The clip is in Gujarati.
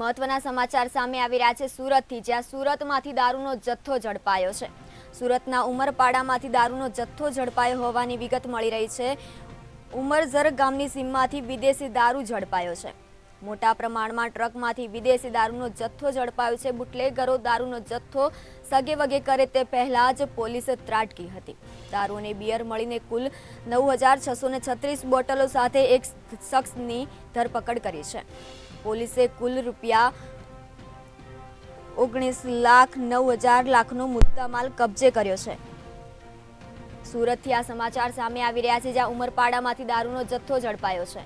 મહત્વના સમાચાર સામે આવી રહ્યા છે સુરતથી, જ્યાં સુરતમાંથી દારૂનો જથ્થો ઝડપાયો છે। સુરતના ઉમરપાડામાંથી દારૂનો જથ્થો ઝડપાયો હોવાની વિગત મળી રહી છે। ઉમરઝર ગામની સીમમાંથી વિદેશી દારૂ ઝડપાયો છે। મોટા પ્રમાણમાં ટ્રકમાંથી વિદેશી દારૂનો જથ્થો ઝડપાયો છે। બુટલેગરો દારૂનો જથ્થો સગે વગે કરે તે પહેલા જ પોલીસે ત્રાટકી હતી। દારૂ અને બિયર મળીને કુલ 9636 બોટલો સાથે એક શખ્સની ધરપકડ કરી છે। પોલીસે કુલ રૂપિયા 19,09,000 લાખનો મુદ્દામાલ કબજે કર્યો છે। સુરતથી આ સમાચાર સામે આવી રહ્યા છે, જ્યાં ઉમરપાડામાંથી દારૂનો જથ્થો ઝડપાયો છે।